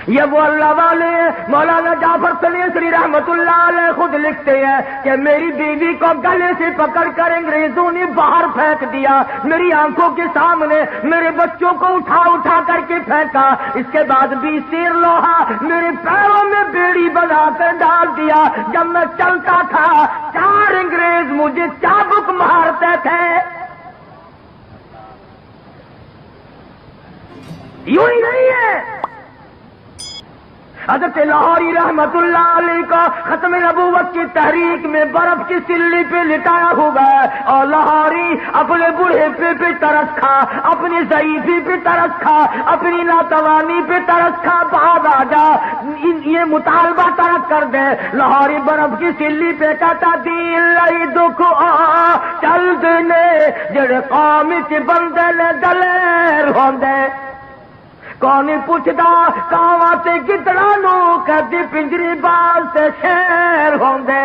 یہ وہ اللہ والے ہیں. مولانا جعفر تنیسری رحمت اللہ علیہ خود لکھتے ہیں کہ میری بیوی کو گلے سے پکڑ کر انگریزوں نے باہر پھینک دیا, میری آنکھوں کے سامنے میرے بچوں کو اٹھا اٹھا کر کے پھینکا, اس کے بعد 20 تیر لوہا میرے پیروں میں بیڑی بنا کر ڈال دیا. جب میں چلتا تھا 4 انگریز مجھے چابک مارتے تھے. یوں ہی نہیں ہے. حضرت لاہوری رحمت اللہ علیہ کا ختم نبوت کی تحریک میں برف کی سلی پہ لٹایا ہوا ہے, اور لاہوری اپنے بوڑھے پہ ترس کھا, اپنی ضعیفی پہ ترس کھا, اپنی ناتوانی پہ ترس کھا. بعد آ جا یہ مطالبہ ترک کر دے. لاہوری برف کی سلی پہ کہتا دل لئی دکھ آ چل دینے جڑے قوم کے بندے نے دلیر ہوندے. کون پوچھدا کاواں تے گدڑاں نو کدی پنجری باز تے شیر ہوندے.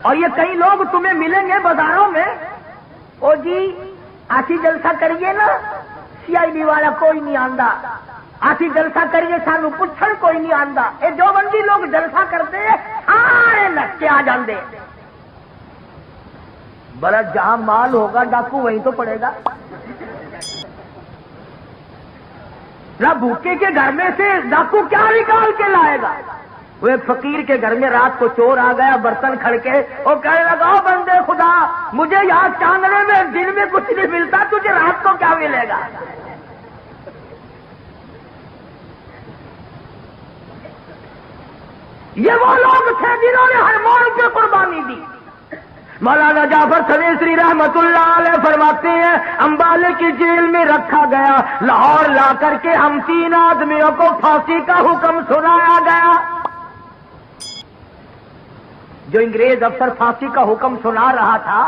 اور یہ کئی لوگ تمہیں ملیں گے بازاروں میں, او جی آسی جلسہ کریے نا, CID والا کوئی نہیں آندا. آسی جلسہ کریے سانو پوچھن کوئی نہیں آندا. یہ جو بندی لوگ جلسہ کرتے ہیں سارے نچ کے آ جاندے. بڑا جہاں مال ہوگا ڈاکو وہیں تو پڑے گا. نہ بھوکے کے گھر میں سے ڈاکو کیا نکال کے لائے گا. وہ فقیر کے گھر میں رات کو چور آ گیا برتن کھڑکے, اور کہنے لگا بندے خدا مجھے یہاں چاندنے میں دن میں کچھ نہیں ملتا, تجھے رات کو کیا ملے گا. یہ وہ لوگ تھے جنہوں نے ہر موڑ پہ قربانی دی. مولانا جعفر تنیسری رحمت اللہ علیہ فرماتے ہیں امبالے کی جیل میں رکھا گیا, لاہور لا کر کے ہم 3 آدمیوں کو پھانسی کا حکم سنایا گیا. جو انگریز افسر پھانسی کا حکم سنا رہا تھا,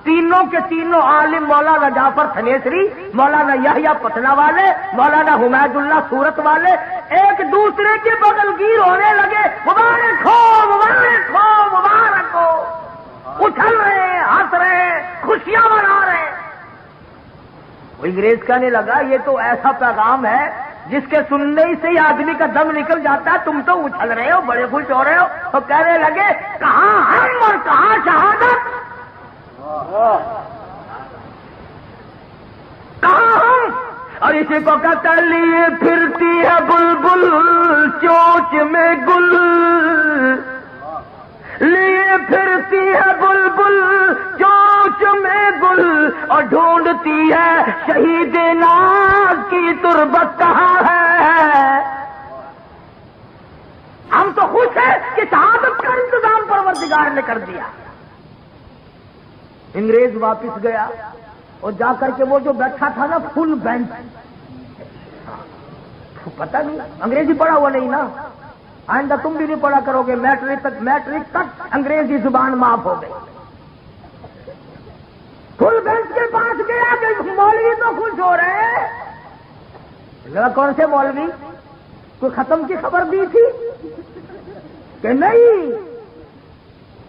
تینوں کے تینوں عالم مولانا جعفر تنیسری, مولانا یحییٰ پٹنہ والے, مولانا حمید اللہ سورت والے ایک دوسرے کے بغل گیر ہونے لگے. مبارک ہو مبارک ہو مبارک ہو, اچھل رہے ہیں, ہنس رہے ہیں, خوشیاں منا رہے ہیں. وہ انگریز کہنے لگا یہ تو ایسا پیغام ہے جس کے سننے ہی سے ہی آدمی کا دم نکل جاتا ہے, تم تو اچھل رہے ہو, بڑے خوش ہو رہے ہو. تو کہنے لگے کہاں ہم اور کہاں شہادت, کہاں ہم. اور اسی کو کہتا لیے پھرتی ہے بلبل چوچ میں گل, لیے پھرتی ہے بلبل چوچ میں گل, اور ڈھونڈتی ہے شہید ناز کی تربت کہاں ہے. ہم تو خوش ہیں کہ شہادت کا انتظام پروردگار نے کر دیا. انگریز واپس گیا اور جا کر کے وہ جو بیٹھا تھا نا فل بینچ, پتہ نہیں انگریزی پڑھا ہوا نہیں نا, آئندہ تم بھی نہیں پڑھا کرو گے. میٹرک تک انگریزی زبان معاف ہو گئی. فل بینچ کے پاس گیا کہ مولوی تو خوش ہو رہے ہیں. کون سے مولوی, کوئی ختم کی خبر دی تھی کہ نہیں,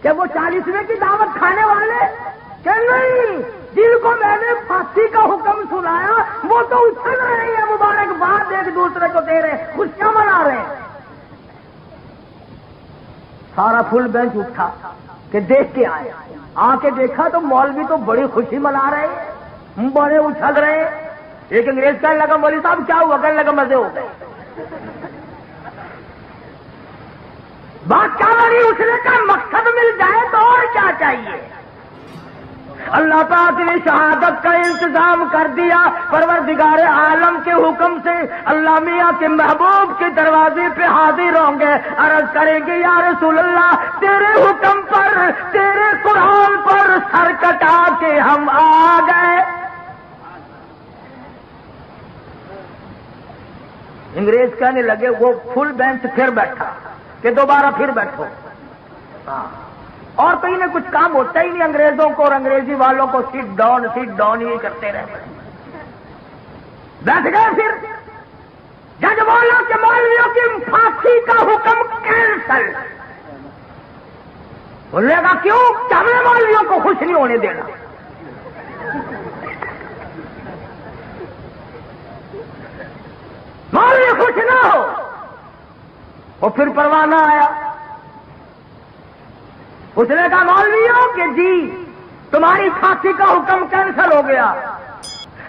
کہ وہ 40ویں کی دعوت کھانے والے, کہ نہیں جن کو میں نے پھانسی کا حکم سنایا وہ تو اچھل رہے ہیں, مبارکباد ایک دوسرے کو دے رہے ہیں, خوشیاں منا رہے ہیں. سارا فل بینچ اٹھا کہ دیکھ کے آئے. آ کے دیکھا تو مولوی تو بڑی خوشی منا رہے ہیں, بڑے اچھل رہے ہیں. ایک انگریز کہنے لگا مولوی صاحب کیا ہوا, کہنے لگا مزے ہو گئے. بات کیا بنی, اٹھنے کا مقصد مل جائے تو اور کیا چاہیے. اللہ پاک نے شہادت کا انتظام کر دیا. پروردگار عالم کے حکم سے اللہ میاں کے محبوب کے دروازے پہ حاضر ہوں گے, عرض کریں گے یا رسول اللہ تیرے حکم پر, تیرے قرآن پر سر کٹا کے ہم آ گئے. انگریز کہنے لگے, وہ فل بینچ پھر بیٹھا کہ دوبارہ پھر بیٹھو. اور کہیں نہ کچھ کام ہوتا ہی نہیں انگریزوں کو, اور انگریزی والوں کو سیٹ ڈاؤن ہی کرتے رہے. بیٹھ گئے. پھر جج بولا کہ مولویوں کی پھانسی کا حکم کینسل. بولنے کا کیوں, کہ ہمیں مولویوں کو خوش نہیں ہونے دینا. مولوی خوش نہ ہو، وہ پھر پروانہ آیا، اس نے کہا مولویوں کہ جی تمہاری پھانسی کا حکم کینسل ہو گیا۔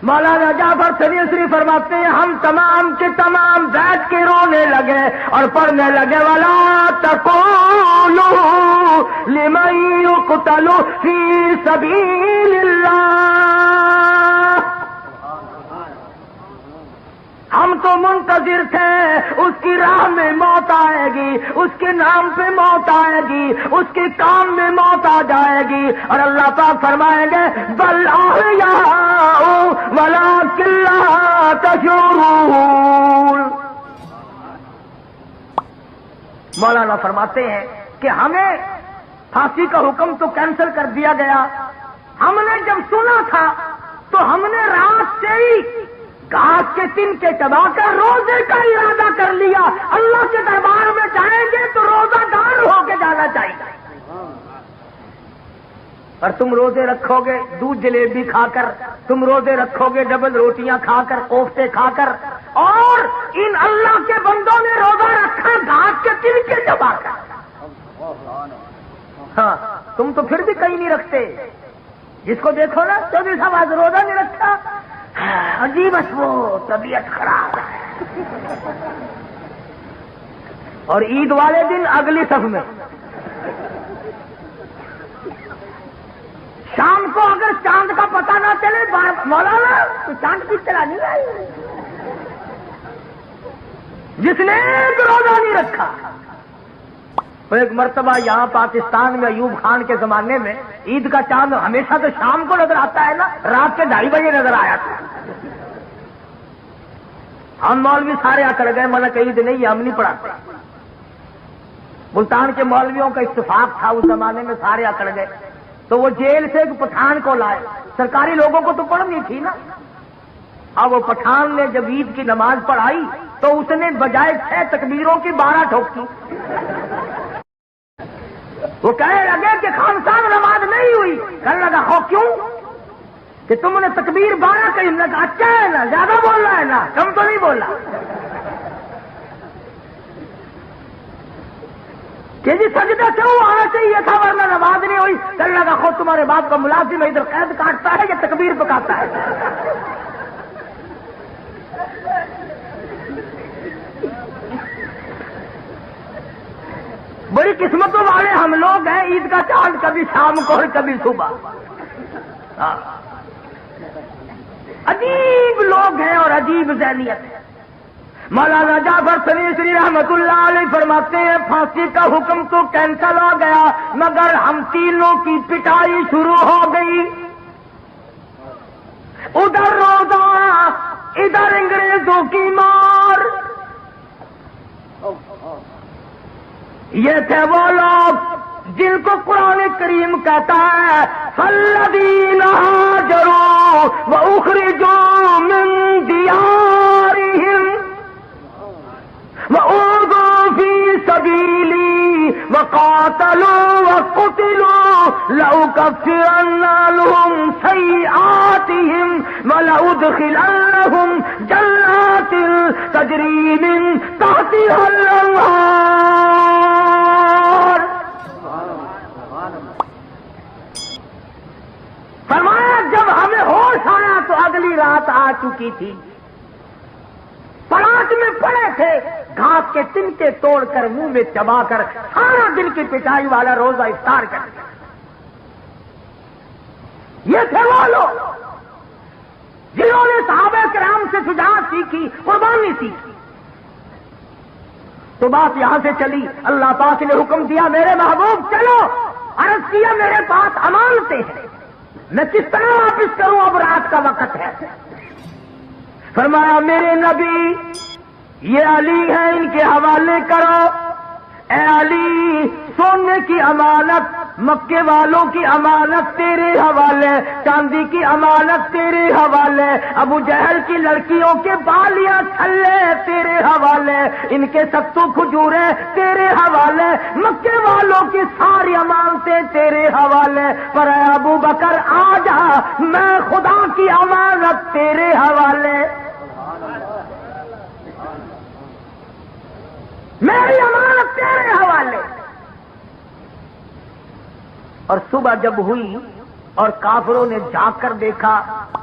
مولانا جعفر سنیسری فرماتے ہیں ہم تمام کے تمام بیٹھ کے رونے لگے اور پڑھنے لگے وَلَا تَقُولُوا لِمَن يُقْتَلُ فِي سَبِيلِ اللَّهِ، ہم تو منتظر تھے اس کی راہ میں موت آئے گی، اس کے نام پہ موت آئے گی، اس کے کام میں موت آ جائے گی، اور اللہ پاک فرمائیں گے بل احیاء ولکن لا تشعرون۔ مولانا فرماتے ہیں کہ ہمیں پھانسی کا حکم تو کینسل کر دیا گیا، ہم نے جب سنا تھا تو ہم نے رات سے ہی گھاس کے تن کے چبا کر روزے کا ارادہ کر لیا، اللہ کے دربار میں جائیں گے تو روزہ دار ہو کے جانا چاہیے۔ اور تم روزے رکھو گے دودھ جلیبی کھا کر، تم روزے رکھو گے ڈبل روٹیاں کھا کر، کوفتے کھا کر، اور ان اللہ کے بندوں نے روزہ رکھا گھاس کے تن کے چبا کر۔ ہاں تم تو پھر بھی کہیں نہیں رکھتے، جس کو دیکھو نا 24 آج روزہ نہیں رکھتا، عجیب ہے وہ طبیعت خراب ہے، اور عید والے دن اگلی صف میں، شام کو اگر چاند کا پتہ نہ چلے مولانا تو چاند کی طرح نہیں آئی، جس نے ایک روزہ نہیں رکھا۔ تو ایک مرتبہ یہاں پاکستان میں ایوب خان کے زمانے میں عید کا چاند ہمیشہ تو شام کو نظر آتا ہے نا، رات کے 2:30 بجے نظر آیا تھا۔ ہم مولوی سارے آ کر گئے، مانا کہ عید نہیں ہے ہم نہیں پڑھاتے۔ ملتان کے مولویوں کا اتفاق تھا اس زمانے میں، سارے آ کر گئے، تو وہ جیل سے ایک پٹھان کو لائے، سرکاری لوگوں کو تو پڑھنی تھی نا۔ اب وہ پٹھان نے جب عید کی نماز پڑھائی تو اس نے بجائے 6 تکبیروں کی 12 ٹھوکی۔ وہ کہنے لگے کہ خان صاحب نماز نہیں ہوئی، کہنے لگا ہو کیوں کہ تم نے تکبیر 12 کہی، لگا اچھا ہے نا، زیادہ بول رہا ہے نا، کم تو نہیں بول رہا کہ جی سجدہ کیوں آنا چاہیے تھا ورنہ نماز نہیں ہوئی، کہنے لگا خود تمہارے باپ کا ملازم ہے، ادھر قید کاٹتا ہے یا تکبیر پکاتا ہے۔ بڑی قسمتوں والے ہم لوگ ہیں، عید کا چاند کبھی شام کو اور کبھی صبح۔ عجیب لوگ ہیں اور عجیب ذہنیت ہے۔ مولانا جعفر سنیسری رحمت اللہ علیہ فرماتے ہیں پھانسی کا حکم تو کینسل ہو گیا، مگر ہم تینوں کی پٹائی شروع ہو گئی، ادھر روزہ ادھر انگریزوں کی مار۔ یہ تھے وہ لوگ جن کو قرآن کریم کہتا ہے فَالَّذِينَ هَاجَرُوا وَأُخْرِجُوا مِن دِيَارِهِمْ وَأُوذُوا فِي سَبِيلِي وَقَاتَلُوا وَقُتِلُوا لَأُكَفِّرَنَّ عَنْهُمْ سَيِّئَاتِهِمْ وَلَأُدْخِلَنَّهُمْ جَنَّاتٍ تَجْرِي مِن تَحْتِهَا الْأَنْهَارُ۔ فرمایا جب ہمیں ہوش آیا تو اگلی رات آ چکی تھی، پلاٹ میں پڑے تھے، گھاس کے تنکے توڑ کر منہ میں چبا کر سارا دن کی پٹائی والا روزہ افطار کر دیا۔ یہ تھے وہ لوگ جنہوں نے صحابہ کرام سے شجاعت سیکھی، قربانی سیکھی۔ تو بات یہاں سے چلی، اللہ پاک نے حکم دیا میرے محبوب چلو، عرض کیا میرے پاس امانتیں ہیں، میں کس طرح واپس کروں، اب رات کا وقت ہے۔ فرمایا میرے نبی یہ علی ہیں، ان کے حوالے کرو۔ اے علی سونے کی امانت، مکے والوں کی امانت تیرے حوالے، چاندی کی امانت تیرے حوالے، ابو جہل کی لڑکیوں کے بالیاں چھلے تیرے حوالے، ان کے ستو کھجورے تیرے حوالے، مکے والوں کی ساری امانتیں تیرے حوالے، پر اے ابو بکر آ جا، میں خدا کی امانت تیرے حوالے۔ میری امانت تیرے حوالے. اور صبح جب ہوئی اور کافروں نے جھانک کر دیکھا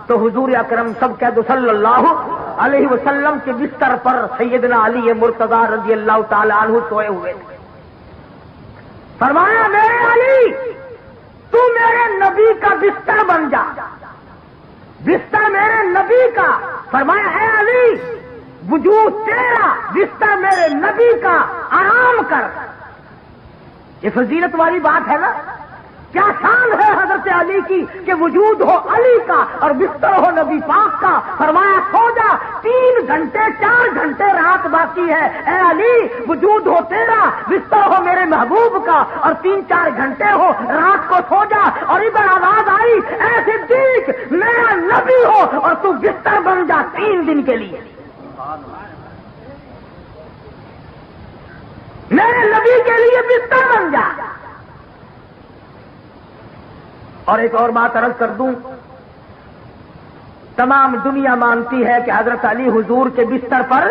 تو حضور اکرم سب کہہ دو صلی اللہ علیہ وسلم کے بستر پر سیدنا علی مرتضی رضی اللہ تعالی عنہ سوئے ہوئے تھے. فرمایا میرے علی تو میرے نبی کا بستر بن جا, بستر میرے نبی کا. فرمایا اے علی وجود تیرا, بستر میرے نبی کا, آرام کر. یہ فضیلت والی بات ہے نا. کیا شان ہے حضرت علی کی کہ وجود ہو علی کا اور بستر ہو نبی پاک کا. فرمایا سو جا, 3 گھنٹے 4 گھنٹے رات باقی ہے. اے علی وجود ہو تیرا, بستر ہو میرے محبوب کا اور 3-4 گھنٹے ہو رات کو سو جا. اور ادھر آواز آئی اے صدیق میرا نبی ہو اور تو بستر بن جا 3 دن کے لیے. میرے نبی کے لیے بستر بن جا. اور ایک اور بات عرض کر دوں, تمام دنیا مانتی ہے کہ حضرت علی حضور کے بستر پر,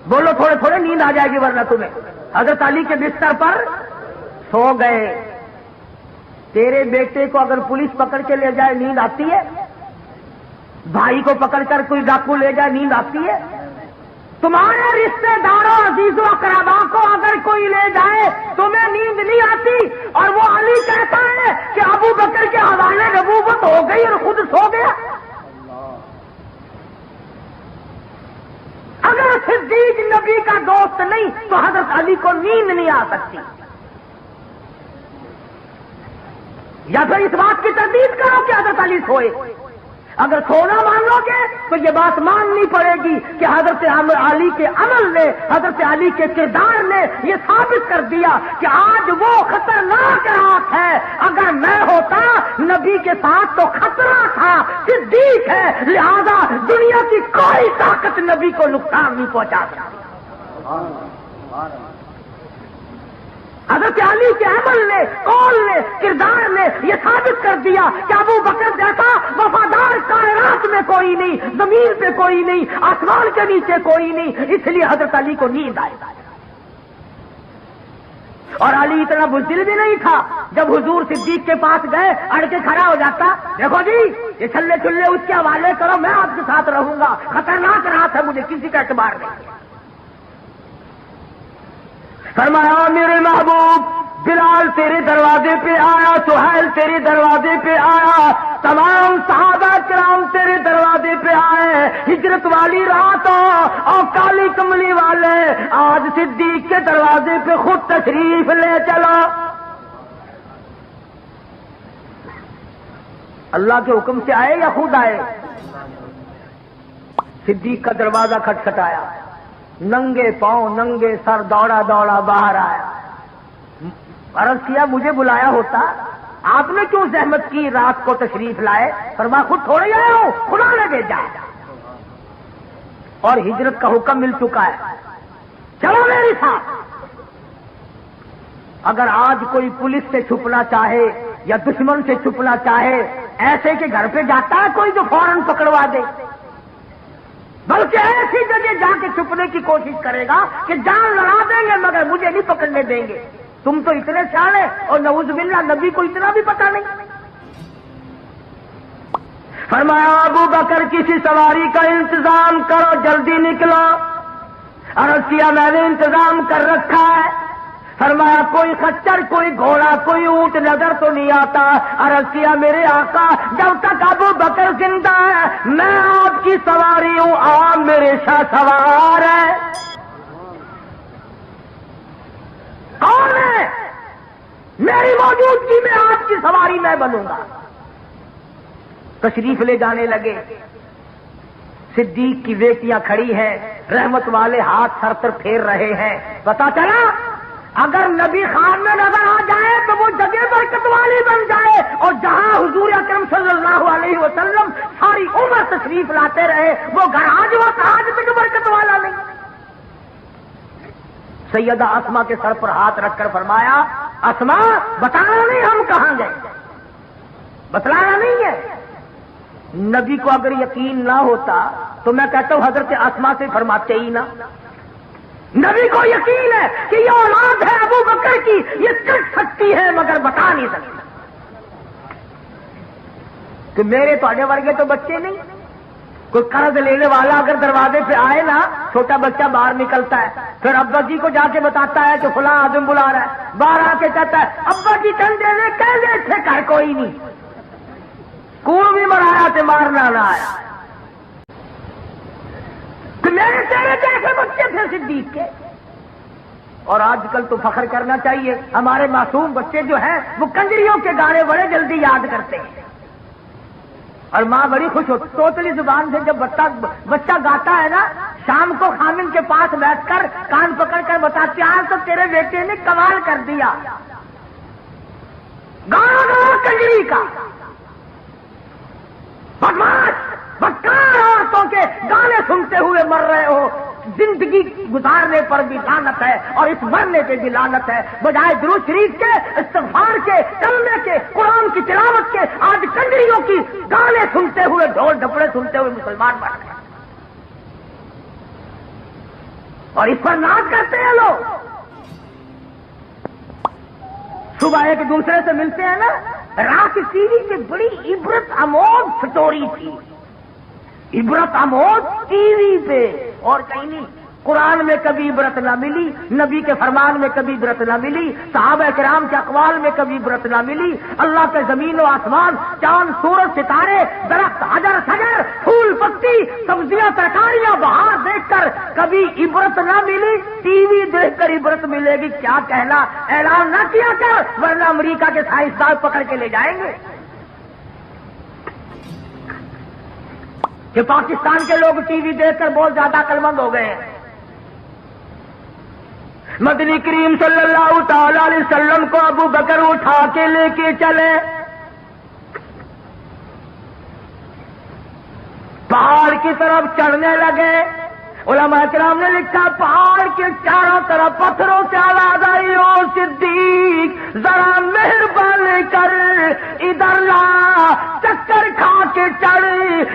بولو تھوڑے تھوڑے نیند آ جائے گی ورنہ تمہیں, حضرت علی کے بستر پر سو گئے. تیرے بیٹے کو اگر پولیس پکڑ کے لے جائے نیند آتی ہے؟ بھائی کو پکڑ کر کوئی ڈاکو لے جائے نیند آتی ہے؟ تمہارے رشتے داروں عزیزوں اقربا کو اگر کوئی لے جائے تمہیں نیند نہیں آتی؟ اور وہ علی کہتا ہے کہ ابو بکر کے حوالے نبوت ہو گئی اور خود سو گیا. اگر صدیق نبی کا دوست نہیں تو حضرت علی کو نیند نہیں آ سکتی. یا پھر اس بات کی تردید کرو کہ حضرت علی سوئے. اگر سونا مان لو گے تو یہ بات ماننی پڑے گی کہ حضرت علی کے عمل نے, حضرت علی کے کردار نے یہ ثابت کر دیا کہ آج وہ خطرناک رات ہے. اگر میں ہوتا نبی کے ساتھ تو خطرہ تھا, صدیق ہے لہذا دنیا کی کوئی طاقت نبی کو نقصان نہیں پہنچا سکتی. حضرت علی کے عمل نے, قول نے, کردار نے یہ ثابت کر دیا کہ ابو بکر جیسا وفادار کائنات میں کوئی نہیں, زمین پہ کوئی نہیں, آسمان کے نیچے کوئی نہیں. اس لیے حضرت علی کو نیند آئی. اور علی اتنا بزدل بھی نہیں تھا, جب حضور صدیق کے پاس گئے اڑ کے کھڑا ہو جاتا, دیکھو جی یہ چھلے چھلے اس کے حوالے کرو, میں آپ کے ساتھ رہوں گا, خطرناک رات ہے, مجھے کسی کا اعتبار نہیں. فرمایا میرے محبوب بلال تیرے دروازے پہ آیا, سہیل تیرے دروازے پہ آیا, تمام صحابہ کرام تیرے دروازے پہ آئے. ہجرت والی رات اور کالی کملی والے آج صدیق کے دروازے پہ خود تشریف لے چلا. اللہ کے حکم سے آئے یا خود آئے؟ صدیق کا دروازہ کھٹکھٹایا, ننگے پاؤں ننگے سر دوڑا دوڑا باہر آیا. عرض کیا مجھے بلایا ہوتا, آپ نے کیوں زحمت کی رات کو تشریف لائے؟ فرمایا خود تھوڑے آیا ہوں, خدا نے بھیجا. اور ہجرت کا حکم مل چکا ہے, چلو میرے ساتھ. اگر آج کوئی پولیس سے چھپنا چاہے یا دشمن سے چھپنا چاہے, ایسے کہ گھر پہ جاتا ہے کوئی جو فوراً پکڑوا دے, بلکہ ایسی جگہ جا کے چھپنے کی کوشش کرے گا کہ جان لڑا دیں گے مگر مجھے نہیں پکڑنے دیں گے. تم تو اتنے سیانے, اور نعوذ باللہ نبی کو اتنا بھی پتہ نہیں. فرمایا ابو بکر کسی سواری کا انتظام کرو, جلدی نکلو. عرض کیا میں نے انتظام کر رکھا ہے. فرمایا کوئی خچر, کوئی گھوڑا, کوئی اونٹ نظر تو نہیں آتا. عرض کیا میرے آقا جب تک ابو بکر زندہ ہے میں آپ کی سواری ہوں, آپ میرے شاہ سوار ہے. کون ہے؟ میری موجودگی میں آپ کی سواری میں بنوں گا. تشریف لے جانے لگے. صدیق کی بیٹیاں کھڑی ہیں, رحمت والے ہاتھ سر پر پھیر رہے ہیں. پتا چلا اگر نبی خان میں نظر آ جائے تو وہ جگہ برکت والی بن جائے, اور جہاں حضور اکرم صلی اللہ علیہ وسلم ساری عمر تشریف لاتے رہے وہ گھر آج وہ آج تک برکت والا نہیں. سیدہ اسما کے سر پر ہاتھ رکھ کر فرمایا اسما بتانا نہیں ہم کہاں گئے, بتلانا نہیں ہے. نبی کو اگر یقین نہ ہوتا تو میں کہتا ہوں حضرت اسما سے فرماتے ہی نہ. نبی کو یقین ہے کہ یہ اولاد ہے ابو بکر کی، یہ کٹ سکتی ہے مگر بتا نہیں سکتی. کہ میرے تھوڑے ورگے تو بچے نہیں. کوئی قرض لینے والا اگر دروازے پہ آئے نا، چھوٹا بچہ باہر نکلتا ہے، پھر ابا جی کو جا کے بتاتا ہے کہ فلاں آدمی بلا رہا ہے، باہر آ کے کہتا ہے ابا جی چندے نے کہہ دے تھے گھر کوئی نہیں، کنواں بھی مرایا تھے مارنا نہ آیا. تو میرے تیرے جیسے بچے تھے صدیق کے. اور آج کل تو فخر کرنا چاہیے، ہمارے معصوم بچے جو ہیں وہ کنجریوں کے گانے بڑے جلدی یاد کرتے ہیں، اور ماں بڑی خوش ہوتی. توتلی زبان سے جب بچہ گاتا ہے نا، شام کو خامن کے پاس بیٹھ کر کان پکڑ کر بتاتی آج تو تیرے بیٹے نے کمال کر دیا، گانا گانا کنجری کا. بدماش بدکار عورتوں کے گانے سنتے ہوئے مر رہے ہو. زندگی گزارنے پر بھی لعنت ہے اور اس مرنے پہ بھی لعنت ہے. بجائے درود شریف کے، استغفار کے، کلمے کے، قرآن کی تلاوت کے، آج کنجریوں کی گانے سنتے ہوئے، ڈھول ڈھپڑے سنتے ہوئے مسلمان بن گئے اور اس پر ناز کرتے ہیں لوگ. صبح ایک دوسرے سے ملتے ہیں نا، رات ٹی وی پہ بڑی عبرت آموز سٹوری تھی، عبرت آموز ٹی وی پہ اور کہیں نہیں. قرآن میں کبھی عبرت نہ ملی، نبی کے فرمان میں کبھی عبرت نہ ملی، صحابہ کرام کے اقوال میں کبھی عبرت نہ ملی. اللہ کے زمین و آسمان، چاند سورج ستارے، درخت حجر شجر، پھول پتی، سبزیاں ترکاریاں بہار دیکھ کر کبھی عبرت نہ ملی. ٹی وی دیکھ کر عبرت ملے گی کیا کہنا. اعلان نہ کیا کر ورنہ امریکہ کے سائنسدان پکڑ کے لے جائیں گے کہ پاکستان کے لوگ ٹی وی دیکھ کر بہت زیادہ عقلمند ہو گئے ہیں. مدنی کریم صلی اللہ تعالی علیہ وسلم کو ابو بکر اٹھا کے لے کے چلے، پہاڑ کی طرف چڑھنے لگے. علماء کرام نے لکھا پہاڑ کے چاروں طرف پتھروں سے آواز آئی، او صدیق ذرا مہربانی کر ادھر لا، چکر کھا کے چڑھ،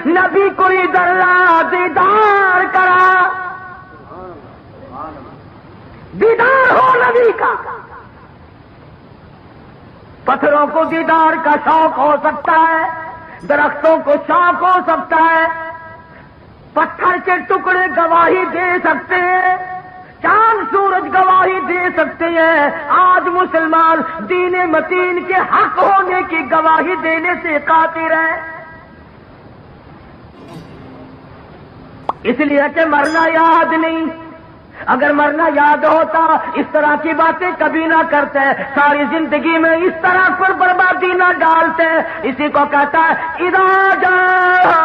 نبی کو ادھر لا، دیدار کرا، دیدار ہو نبی کا. پتھروں کو دیدار کا شوق ہو سکتا ہے، درختوں کو شوق ہو سکتا ہے، پتھر کے ٹکڑے گواہی دے سکتے ہیں، چاند سورج گواہی دے سکتے ہیں. آج مسلمان دین متین کے حق ہونے کی گواہی دینے سے قاصر ہے، اس لیے کہ مرنا یاد نہیں. اگر مرنا یاد ہوتا اس طرح کی باتیں کبھی نہ کرتے، ساری زندگی میں اس طرح پر بربادی نہ ڈالتے. اسی کو کہتا ہے اذا جاء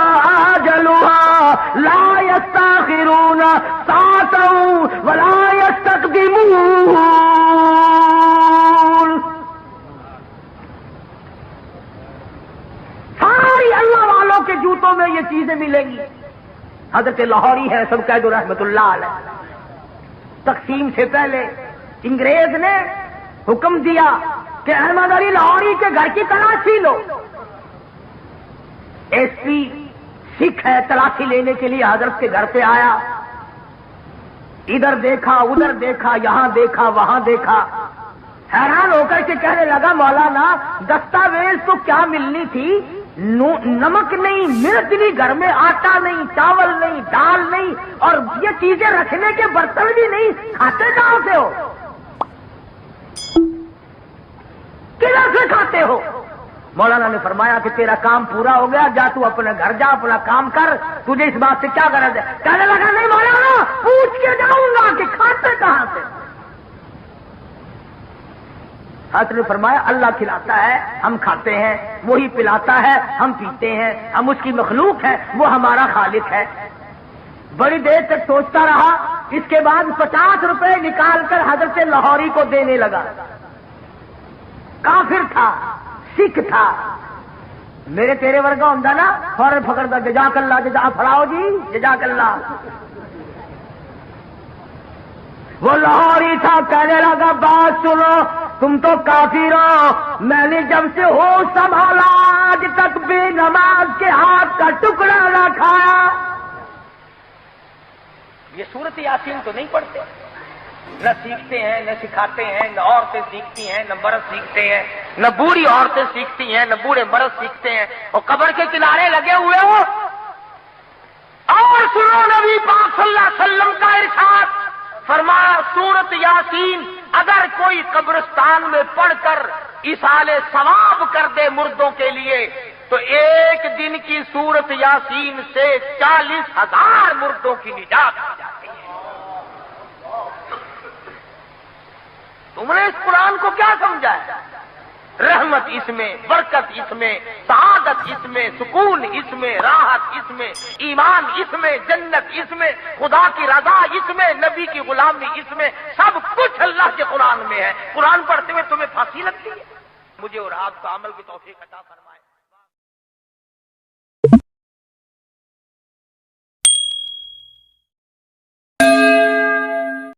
اجلها لا يستاخرون ساعة ولا يستقدمون. ساری اللہ والوں کے جوتوں میں یہ چیزیں ملیں گی. حضرت لاہوری ہے سب قید رحمت اللہ علیہ، تقسیم سے پہلے انگریز نے حکم دیا کہ احمد علی لاہوری کے گھر کی تلاشی لو. ایس پی سکھ ہے، تلاشی لینے کے لیے حضرت کے گھر پہ آیا، ادھر دیکھا ادھر دیکھا، یہاں دیکھا وہاں دیکھا، حیران ہو کر کے کہنے لگا مولانا دستاویز تو کیا ملنی تھی، نمک نہیں، مرچ نہیں، گھر میں آٹا نہیں، چاول نہیں، دال نہیں، اور یہ چیزیں رکھنے کے برتن بھی نہیں، کھاتے کہاں سے ہو، کدھر سے کھاتے ہو؟ مولانا نے فرمایا کہ تیرا کام پورا ہو گیا، جا تو اپنے گھر جا، اپنا کام کر، تجھے اس بات سے کیا غرض ہے؟ کہنے لگا نہیں مولانا پوچھ کے جاؤں گا کہ کھاتے کہاں سے. حضرت نے فرمایا اللہ کھلاتا ہے ہم کھاتے ہیں، وہی پلاتا ہے ہم پیتے ہیں، ہم اس کی مخلوق ہے، وہ ہمارا خالق ہے. بڑی دیر تک سوچتا رہا، اس کے بعد 50 روپے نکال کر حضرت لاہوری کو دینے لگا. کافر تھا، سکھ تھا، میرے تیرے ورگا ہوں نا فوراً پکڑتا جزاک اللہ، جزا پڑھاؤ جی جزاک اللہ. وہ لاہوری تھا، کہنے لگا بات سنو، تم تو کافر ہو، میں نے جب سے ہوش سنبھالا آج تک بھی نماز کے ہاتھ کا ٹکڑا نہ کھایا. یہ سورت یاسین تو نہیں پڑھتے، نہ سیکھتے ہیں، نہ سکھاتے ہیں، نہ عورتیں سیکھتی ہیں، نہ مرد سیکھتے ہیں، نہ بوڑھی عورتیں سیکھتی ہیں، نہ بوڑھے مرد سیکھتے ہیں، اور قبر کے کنارے لگے ہوئے ہو۔ اور سنو نبی پاک صلی اللہ علیہ وسلم کا ارشاد، فرمایا سورت یاسین اگر کوئی قبرستان میں پڑھ کر ایصال ثواب کر دے مردوں کے لیے تو ایک دن کی سورت یاسین سے 40,000 مردوں کی نجات ہو جاتی ہے۔ تم نے اس قرآن کو کیا سمجھا ہے؟ رحمت اس میں، برکت اس میں، سعادت اس میں، سکون اس میں، راحت اس میں، ایمان اس میں، جنت اس میں، خدا کی رضا اس میں، نبی کی غلامی اس میں، سب کچھ اللہ کے قرآن میں ہے۔ قرآن پڑھتے ہوئے تمہیں پھانسی لگتی ہے؟ مجھے اور آپ کو عمل کی توفیق عطا فرمائے۔